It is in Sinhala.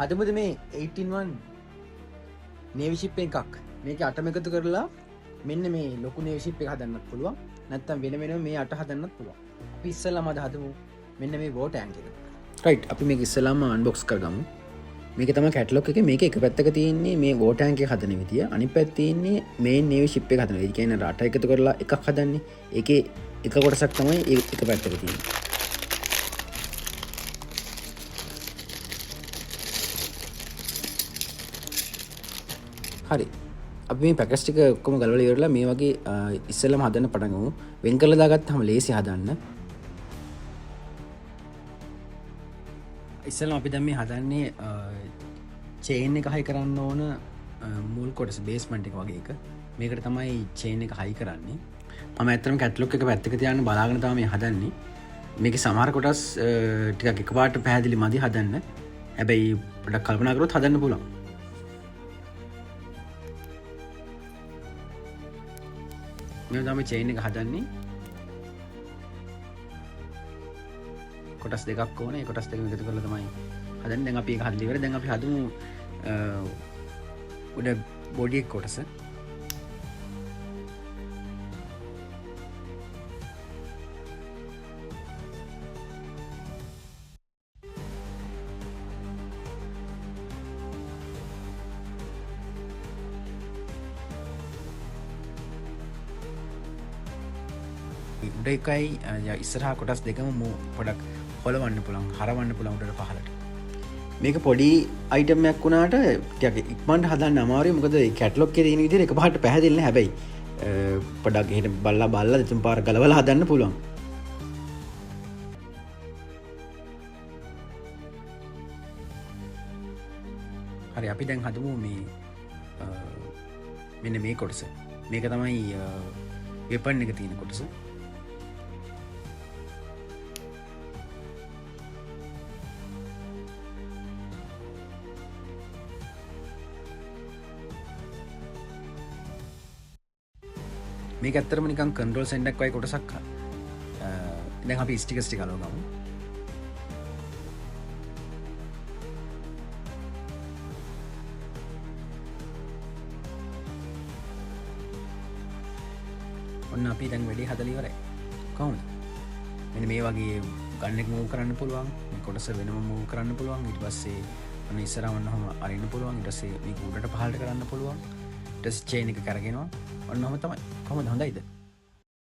අදමුද මේ 18-1 නේවි ෂිප් එකක් මේක අටම එකතු කරලා මෙන්න මේ ලොකු නේවි ෂිප් එක හදන්නත් පුළුවන්. නැත්නම් වෙන වෙනම මේ අට හදන්නත් පුළුවන්. අපි ඉස්සෙල්ලාම අද හදමු මෙන්න මේ වෝ ටැංක් එක. රයිට් අපි මේක ඉස්සෙල්ලාම අන්බොක්ස් කරගමු. මේක තමයි කැටලොග් එකේ. මේක එක පැත්තක තියෙන්නේ මේ වෝ ටැංක් එක හදන විදිය. අනිත් පැත්තේ තියෙන්නේ මේන් නේවි ෂිප් එක හදන විදිය. ඒ කියන්නේ රට එකතු කරලා එකක් හදන්නේ. ඒකේ එක කොටසක් තමයි එක පැත්තක තියෙන්නේ. හරි අපි මේ පැකට්ස් ටික ඔක්කොම ගලවලා ඉවරලා මේ වගේ ඉස්සෙල්ලාම හදන්න පටන් ගමු. වෙන් කරලා දාගත්තාම ලේසි හදන්න. ඉස්සෙල්ලාම අපි දැන් මේ හදන්නේ චේන් එක හයි කරන්න ඕන මුල් කොටස බේස්මන්ට් එක වගේ එක. මේකට තමයි චේන් එක හයි කරන්නේ. මම ඇත්තටම කැටලොග් එක පැත්තක තියාගෙන බලාගෙන තමයි මේ හදන්නේ. මේකේ සමහර කොටස් ටිකක් එකපාරට පැහැදිලි මදි හදන්න. හැබැයි පොඩ්ඩක් කල්පනා කරොත් හදන්න පුළුවන්. මේ තමයි චේන් එක හදන්නේ. කොටස් දෙකක් ඕනේ. කොටස් දෙකම එකතු කරලා තමයි හදන්නේ. දැන් අපි ඒක හදලා ඉවරයි. දැන් අපි හදමු උඩ බොඩි එක කොටස. උඩ එකයි ඉස්සරහා කොටස් දෙකම පොඩක් හොලවන්න පුළුවන්, හරවන්න පුළුවන් උඩට පහළට. මේක පොඩි අයිටම් එකක් වුණාට ටිකක් ඉක්මනට හදන්න අමාරුයි. මොකද මේ කැටලොග් එකේ තියෙන විදිහට එකපාරට පැහැදිලි නැහැ. හැබැයි පොඩක් එහෙට බලලා දෙතුන් පාර ගලවලා හදන්න පුළුවන්. හරි අපි දැන් හදමු මේ මෙන්න මේ කොටස. මේක තමයි වෙපන් එක තියෙන කොටස. මේක ඇත්තටම නිකන් කන්ට්‍රෝල් සෙන්ටර් එකක් වගේ කොටසක්. දැන් අපි ස්ටිකර්ස් ටික අලව ගමු. ඔන්න අපි දැන් වැඩි හදලා ඉවරයි. කොහොමද? මෙන්න මේ වගේ ගන් එක මූව් කරන්න පුළුවන්. මේ කොටස වෙනම මූව් කරන්න පුළුවන්. ඊට පස්සේ ඔන්න ඉස්සරහම ඔන්නම අරින්න පුළුවන්. ඊට පස්සේ මේක උඩට පහළට කරන්න පුළුවන්. ඊට පස්සේ චේන් එක කරගෙනවා. ඔන්නම තමයි. කොහොමද හොඳයිද?